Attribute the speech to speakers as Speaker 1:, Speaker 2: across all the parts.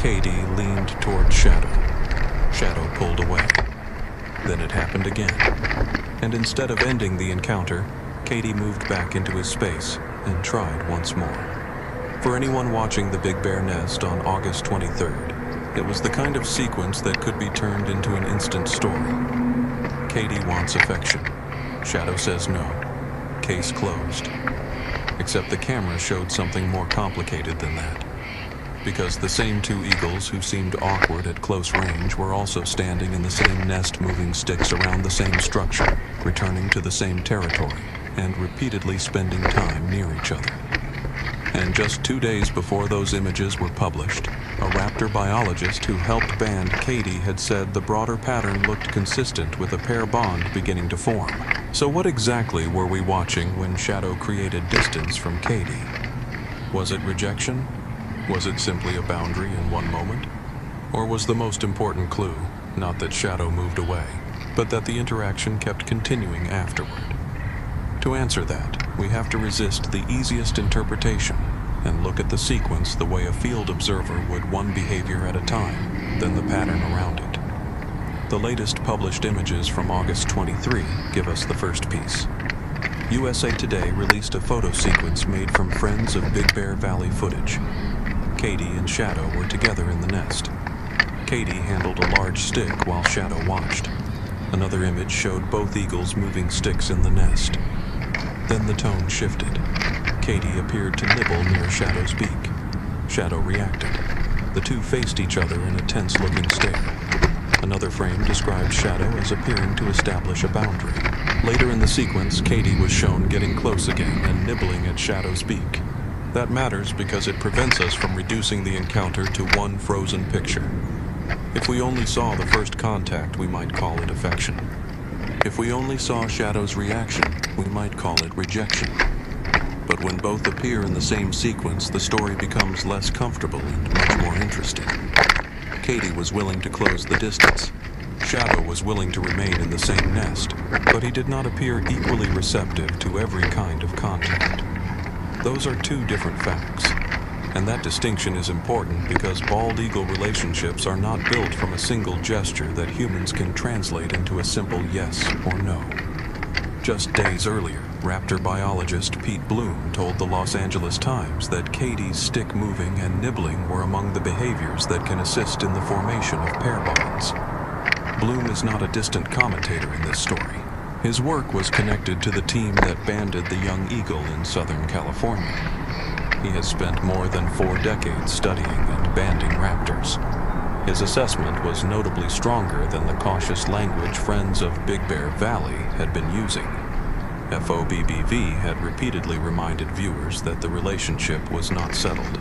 Speaker 1: Kaydee leaned toward Shadow. Shadow pulled away. Then it happened again. And instead of ending the encounter, Kaydee moved back into his space and tried once more. For anyone watching the Big Bear nest on August 23rd, it was the kind of sequence that could be turned into an instant story. Kaydee wants affection. Shadow says no. Case closed. Except the camera showed something more complicated than that. Because the same two eagles who seemed awkward at close range were also standing in the same nest, moving sticks around the same structure, returning to the same territory, and repeatedly spending time near each other. And just 2 days before those images were published, a raptor biologist who helped band Kaydee had said the broader pattern looked consistent with a pair bond beginning to form. So what exactly were we watching when Shadow created distance from Kaydee? Was it rejection? Was it simply a boundary in one moment? Or was the most important clue not that Shadow moved away, but that the interaction kept continuing afterward? To answer that, we have to resist the easiest interpretation and look at the sequence the way a field observer would, one behavior at a time, then the pattern around it. The latest published images from August 23 give us the first piece. USA Today released a photo sequence made from Friends of Big Bear Valley footage. Kaydee and Shadow were together in the nest. Kaydee handled a large stick while Shadow watched. Another image showed both eagles moving sticks in the nest. Then the tone shifted. Kaydee appeared to nibble near Shadow's beak. Shadow reacted. The two faced each other in a tense-looking stare. Another frame described Shadow as appearing to establish a boundary. Later in the sequence, Kaydee was shown getting close again and nibbling at Shadow's beak. That matters because it prevents us from reducing the encounter to one frozen picture. If we only saw the first contact, we might call it affection. If we only saw Shadow's reaction, we might call it rejection. But when both appear in the same sequence, the story becomes less comfortable and much more interesting. Kaydee was willing to close the distance. Shadow was willing to remain in the same nest, but he did not appear equally receptive to every kind of contact. Those are two different facts. And that distinction is important because bald eagle relationships are not built from a single gesture that humans can translate into a simple yes or no. Just days earlier, raptor biologist Pete Bloom told the Los Angeles Times that Kaydee's stick moving and nibbling were among the behaviors that can assist in the formation of pair bonds. Bloom is not a distant commentator in this story. His work was connected to the team that banded the young eagle in Southern California. He has spent more than 4 decades studying and banding raptors. His assessment was notably stronger than the cautious language Friends of Big Bear Valley had been using. FOBBV had repeatedly reminded viewers that the relationship was not settled.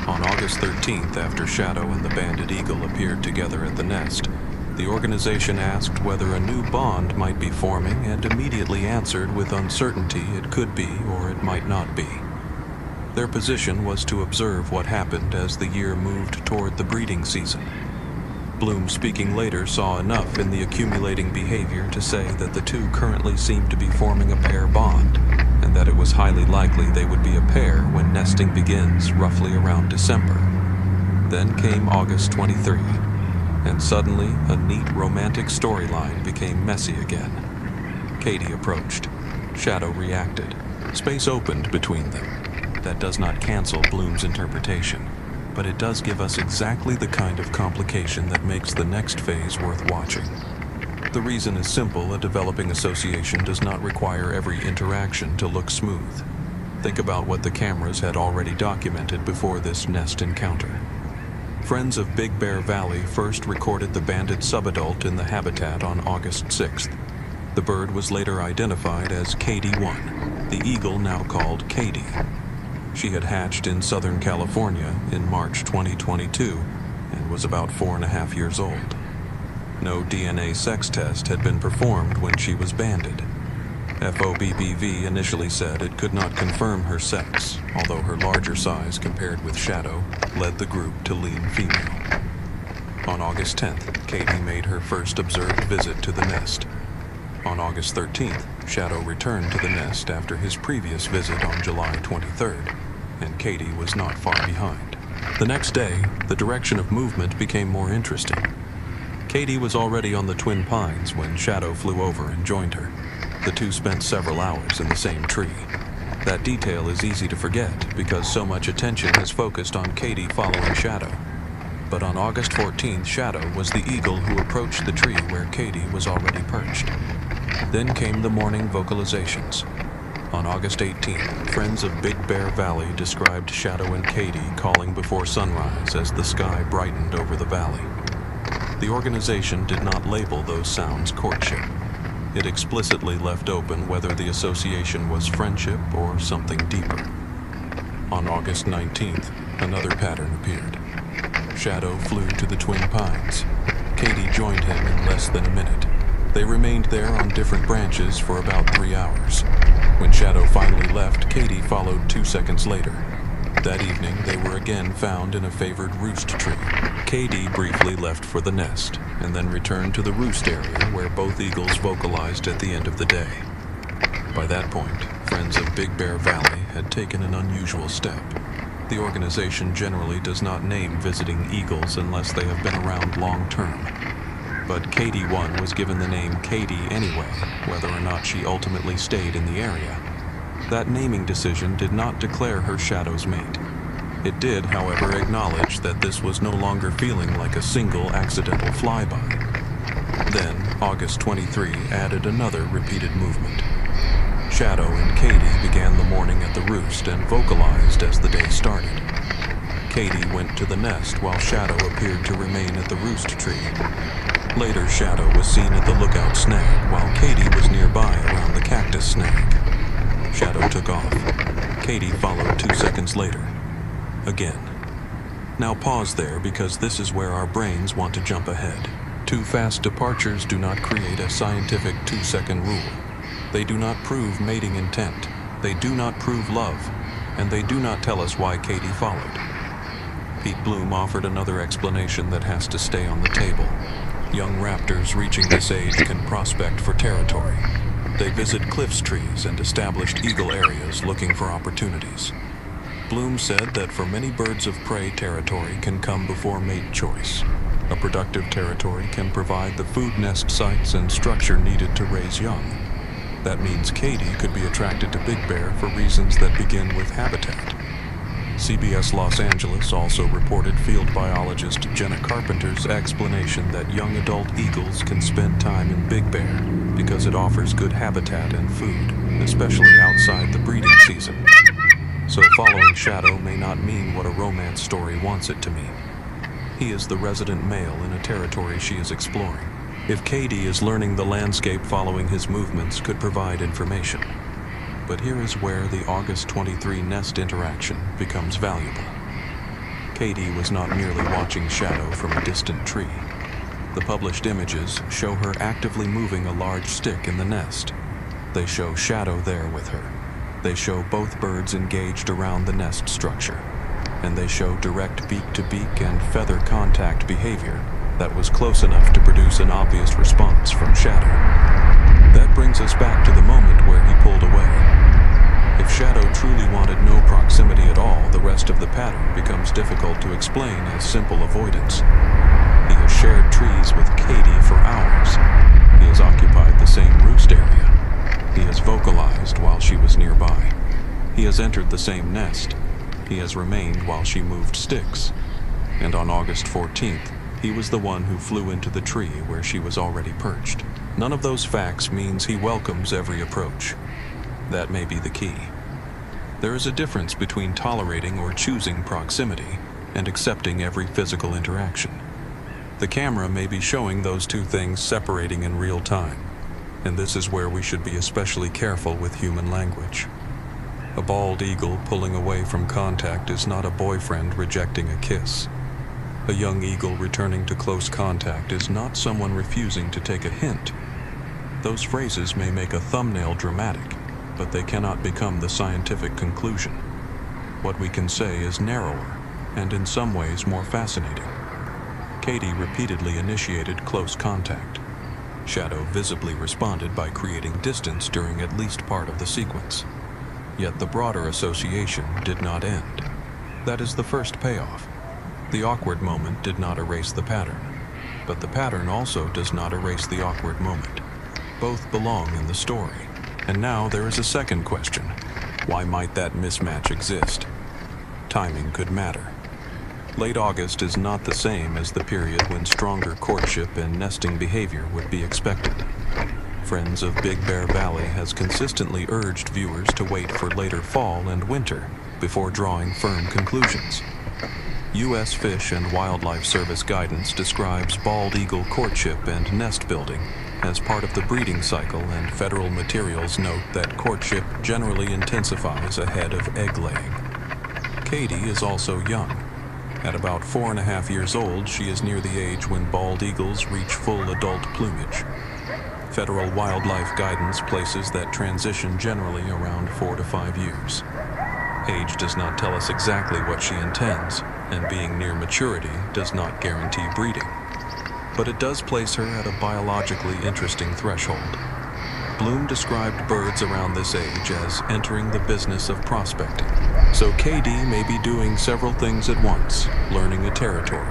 Speaker 1: On August 13th, after Shadow and the banded eagle appeared together at the nest, the organization asked whether a new bond might be forming and immediately answered with uncertainty it could be or it might not be. Their position was to observe what happened as the year moved toward the breeding season. Bloom, speaking later, saw enough in the accumulating behavior to say that the two currently seemed to be forming a pair bond, and that it was highly likely they would be a pair when nesting begins roughly around December. Then came August 23, and suddenly a neat romantic storyline became messy again. Kaydee approached. Shadow reacted. Space opened between them. That does not cancel Bloom's interpretation, but it does give us exactly the kind of complication that makes the next phase worth watching. The reason is simple: a developing association does not require every interaction to look smooth. Think about what the cameras had already documented before this nest encounter. Friends of Big Bear Valley first recorded the banded subadult in the habitat on August 6th. The bird was later identified as Kaydee-1, the eagle now called Kaydee. She had hatched in Southern California in March 2022 and was about 4.5 years old. No DNA sex test had been performed when she was banded. FOBBV initially said it could not confirm her sex, although her larger size compared with Shadow led the group to lean female. On August 10th, Kaydee made her first observed visit to the nest. On August 13th, Shadow returned to the nest after his previous visit on July 23rd, and Kaydee was not far behind. The next day, the direction of movement became more interesting. Kaydee was already on the Twin Pines when Shadow flew over and joined her. The two spent several hours in the same tree. That detail is easy to forget because so much attention is focused on Kaydee following Shadow. But on August 14th, Shadow was the eagle who approached the tree where Kaydee was already perched. Then came the morning vocalizations. On August 18th, friends of Big Bear Valley described Shadow and Kaydee calling before sunrise as the sky brightened over the valley. The organization did not label those sounds courtship. It explicitly left open whether the association was friendship or something deeper. On August 19th, another pattern appeared. Shadow flew to the Twin Pines. Kaydee joined him in less than a minute. They remained there on different branches for about 3 hours. When Shadow finally left, Kaydee followed 2 seconds later. That evening, they were again found in a favored roost tree. Kaydee briefly left for the nest, and then returned to the roost area where both eagles vocalized at the end of the day. By that point, friends of Big Bear Valley had taken an unusual step. The organization generally does not name visiting eagles unless they have been around long term. But Kaydee 1 was given the name Kaydee anyway, whether or not she ultimately stayed in the area. That naming decision did not declare her Shadow's mate. It did, however, acknowledge that this was no longer feeling like a single accidental flyby. Then, August 23 added another repeated movement. Shadow and Kaydee began the morning at the roost and vocalized as the day started. Kaydee went to the nest while Shadow appeared to remain at the roost tree. Later, Shadow was seen at the lookout snag while Kaydee was nearby around the cactus snag. Shadow took off. Kaydee followed 2 seconds later. Again. Now pause there because this is where our brains want to jump ahead. Too fast departures do not create a scientific 2-second rule. They do not prove mating intent. They do not prove love. And they do not tell us why Kaydee followed. Pete Bloom offered another explanation that has to stay on the table. Young raptors reaching this age can prospect for territory. They visit cliffs trees and established eagle areas looking for opportunities. Bloom said that for many birds of prey, territory can come before mate choice. A productive territory can provide the food nest sites and structure needed to raise young. That means Kaydee could be attracted to Big Bear for reasons that begin with habitat. CBS Los Angeles also reported field biologist Jenna Carpenter's explanation that young adult eagles can spend time in Big Bear because it offers good habitat and food, especially outside the breeding season. So following Shadow may not mean what a romance story wants it to mean. He is the resident male in a territory she is exploring. If Kaydee is learning the landscape following his movements could provide information. But here is where the August 23 nest interaction becomes valuable. Kaydee was not merely watching Shadow from a distant tree. The published images show her actively moving a large stick in the nest. They show Shadow there with her. They show both birds engaged around the nest structure. And they show direct beak-to-beak and feather contact behavior that was close enough to produce an obvious response from Shadow. That brings us back to the moment where he pulled away. If Shadow truly wanted no proximity at all, the rest of the pattern becomes difficult to explain as simple avoidance. He has shared trees with Kaydee for hours. He has occupied the same roost area. He has vocalized while she was nearby. He has entered the same nest. He has remained while she moved sticks. And on August 14th, he was the one who flew into the tree where she was already perched. None of those facts means he welcomes every approach. That may be the key. There is a difference between tolerating or choosing proximity and accepting every physical interaction. The camera may be showing those two things separating in real time, and this is where we should be especially careful with human language. A bald eagle pulling away from contact is not a boyfriend rejecting a kiss. A young eagle returning to close contact is not someone refusing to take a hint. Those phrases may make a thumbnail dramatic, but they cannot become the scientific conclusion. What we can say is narrower, and in some ways more fascinating. Kaydee repeatedly initiated close contact. Shadow visibly responded by creating distance during at least part of the sequence. Yet the broader association did not end. That is the first payoff. The awkward moment did not erase the pattern, but the pattern also does not erase the awkward moment. Both belong in the story. And now there is a second question. Why might that mismatch exist? Timing could matter. Late August is not the same as the period when stronger courtship and nesting behavior would be expected. Friends of Big Bear Valley has consistently urged viewers to wait for later fall and winter before drawing firm conclusions. U.S. Fish and Wildlife Service guidance describes bald eagle courtship and nest building as part of the breeding cycle, and federal materials note that courtship generally intensifies ahead of egg laying. Kaydee is also young. At about 4.5 years old, she is near the age when bald eagles reach full adult plumage. Federal wildlife guidance places that transition generally around 4 to 5 years. Age does not tell us exactly what she intends, and being near maturity does not guarantee breeding. But it does place her at a biologically interesting threshold. Bloom described birds around this age as entering the business of prospecting. So Kaydee may be doing several things at once: learning a territory,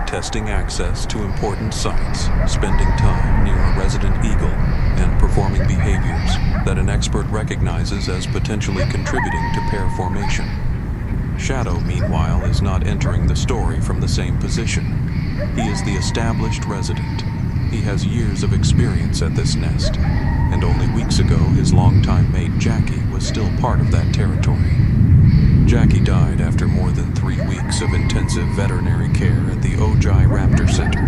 Speaker 1: testing access to important sites, spending time near a resident eagle, and performing behaviors that an expert recognizes as potentially contributing to pair formation. Shadow, meanwhile, is not entering the story from the same position. He is the established resident. He has years of experience at this nest, and only weeks ago his longtime mate Jackie was still part of that territory. Jackie died after more than 3 weeks of intensive veterinary care at the Ojai Raptor Center.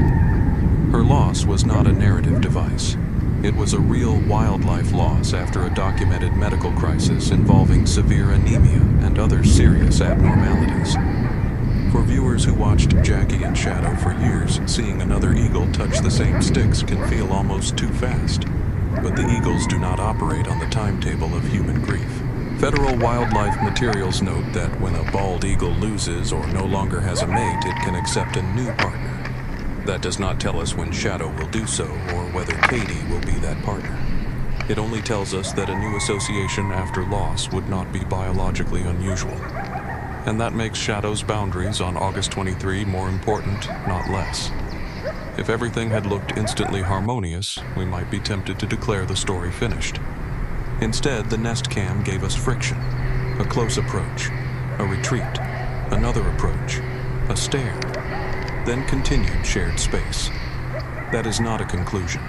Speaker 1: Her loss was not a narrative device. It was a real wildlife loss after a documented medical crisis involving severe anemia and other serious abnormalities. For viewers who watched Jackie and Shadow for years, seeing another eagle touch the same sticks can feel almost too fast. But the eagles do not operate on the timetable of human grief. Federal wildlife materials note that when a bald eagle loses or no longer has a mate, it can accept a new partner. That does not tell us when Shadow will do so or whether Kaydee will be that partner. It only tells us that a new association after loss would not be biologically unusual. And that makes Shadow's boundaries on August 23 more important, not less. If everything had looked instantly harmonious, we might be tempted to declare the story finished. Instead, the nest cam gave us friction, a close approach, a retreat, another approach, a stare, then continued shared space. That is not a conclusion.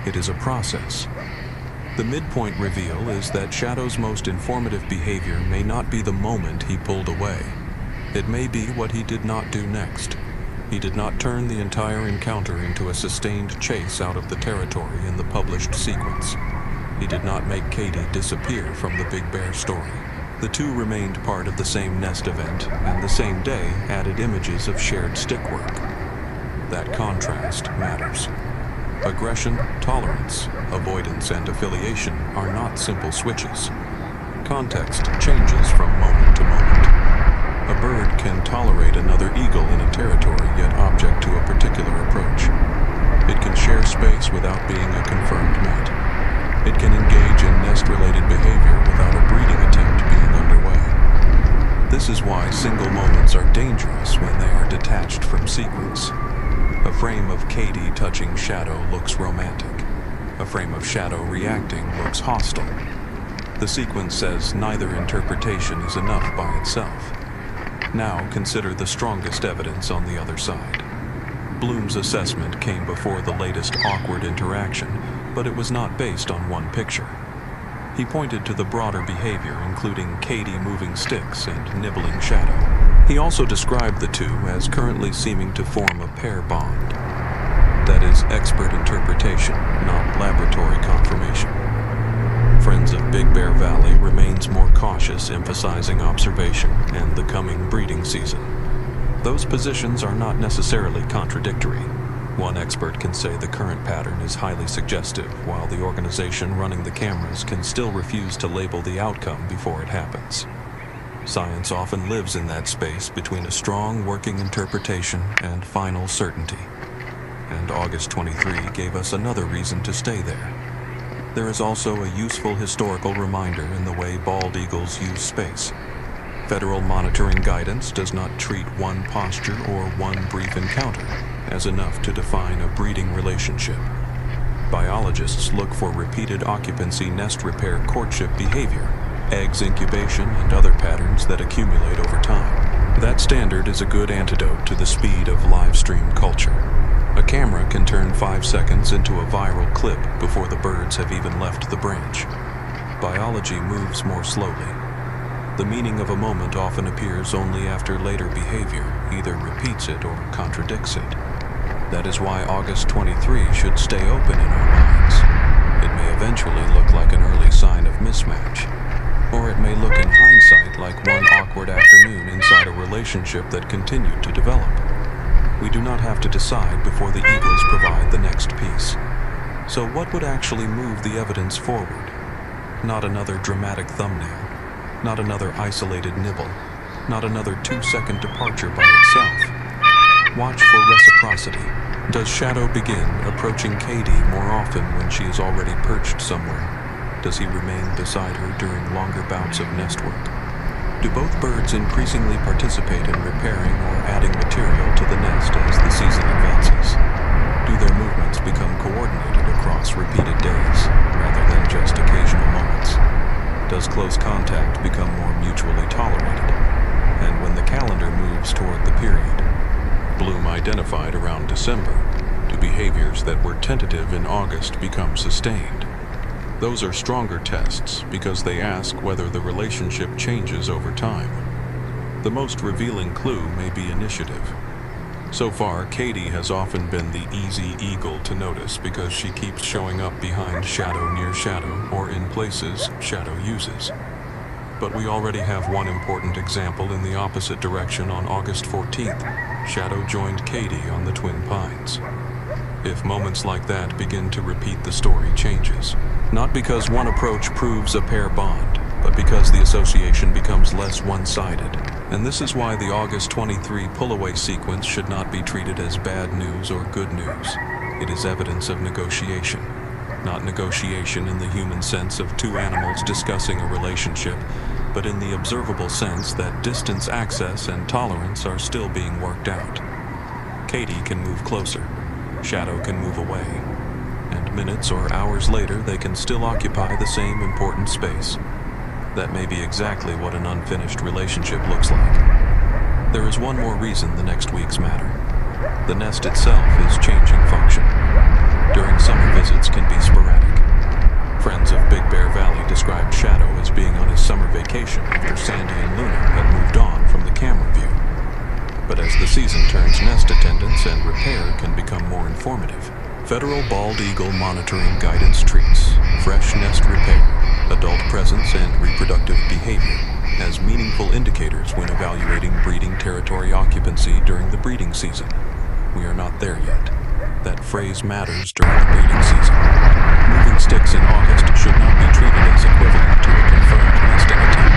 Speaker 1: It is a process. The midpoint reveal is that Shadow's most informative behavior may not be the moment he pulled away. It may be what he did not do next. He did not turn the entire encounter into a sustained chase out of the territory in the published sequence. He did not make Kaydee disappear from the Big Bear story. The two remained part of the same nest event, and the same day added images of shared stick work. That contrast matters. Aggression, tolerance, avoidance, and affiliation are not simple switches. Context changes from moment to moment. A bird can tolerate another eagle in a territory yet object to a particular approach. It can share space without being a confirmed mate. It can engage in nest-related behavior without a breeding attempt being underway. This is why single moments are dangerous when they are detached from sequence. A frame of Kaydee touching Shadow looks romantic. A frame of Shadow reacting looks hostile. The sequence says neither interpretation is enough by itself. Now consider the strongest evidence on the other side. Bloom's assessment came before the latest awkward interaction, but it was not based on one picture. He pointed to the broader behavior, including Kaydee moving sticks and nibbling Shadow. He also described the two as currently seeming to form a pair bond. That is expert interpretation, not laboratory confirmation. Friends of Big Bear Valley remains more cautious, emphasizing observation and the coming breeding season. Those positions are not necessarily contradictory. One expert can say the current pattern is highly suggestive, while the organization running the cameras can still refuse to label the outcome before it happens. Science often lives in that space between a strong working interpretation and final certainty. And August 23 gave us another reason to stay there. There is also a useful historical reminder in the way bald eagles use space. Federal monitoring guidance does not treat one posture or one brief encounter as enough to define a breeding relationship. Biologists look for repeated occupancy, nest repair, courtship behavior, eggs incubation, and other patterns that accumulate over time. That standard is a good antidote to the speed of live stream culture. A camera can turn 5 seconds into a viral clip before the birds have even left the branch. Biology moves more slowly. The meaning of a moment often appears only after later behavior either repeats it or contradicts it. That is why August 23 should stay open in our minds. It may eventually look like an early sign of mismatch, or it may look in hindsight like one awkward afternoon inside a relationship that continued to develop. We do not have to decide before the eagles provide the next piece. So what would actually move the evidence forward? Not another dramatic thumbnail. Not another isolated nibble, not another 2-second departure by itself. Watch for reciprocity. Does Shadow begin approaching Kaydee more often when she is already perched somewhere? Does he remain beside her during longer bouts of nest work? Do both birds increasingly participate in repairing or adding material to the nest as the season advances? Do their movements become coordinated across repeated days, rather than just occasional moments? Does close contact become more mutually tolerated? And when the calendar moves toward the period, bloom identified around December, do behaviors that were tentative in August become sustained? Those are stronger tests because they ask whether the relationship changes over time. The most revealing clue may be initiative. So far, Kaydee has often been the easy eagle to notice because she keeps showing up behind Shadow near Shadow or in places Shadow uses. But we already have one important example in the opposite direction on August 14th. Shadow joined Kaydee on the Twin Pines. If moments like that begin to repeat, the story changes. Not because one approach proves a pair bond, but because the association becomes less one-sided. And this is why the August 23 pull-away sequence should not be treated as bad news or good news. It is evidence of negotiation. Not negotiation in the human sense of two animals discussing a relationship, but in the observable sense that distance, access, and tolerance are still being worked out. Kaydee can move closer. Shadow can move away. And minutes or hours later, they can still occupy the same important space. That may be exactly what an unfinished relationship looks like. There is one more reason the next weeks matter. The nest itself is changing function. During summer visits can be sporadic. Friends of Big Bear Valley described Shadow as being on his summer vacation after Sandy and Luna had moved on from the camera view. But as the season turns, nest attendance and repair can become more informative. Federal bald eagle monitoring guidance treats fresh nest repair, adult presence, and reproductive behavior as meaningful indicators when evaluating breeding territory occupancy during the breeding season. We are not there yet. That phrase matters during the breeding season. Moving sticks in August should not be treated as equivalent to a confirmed nesting attempt.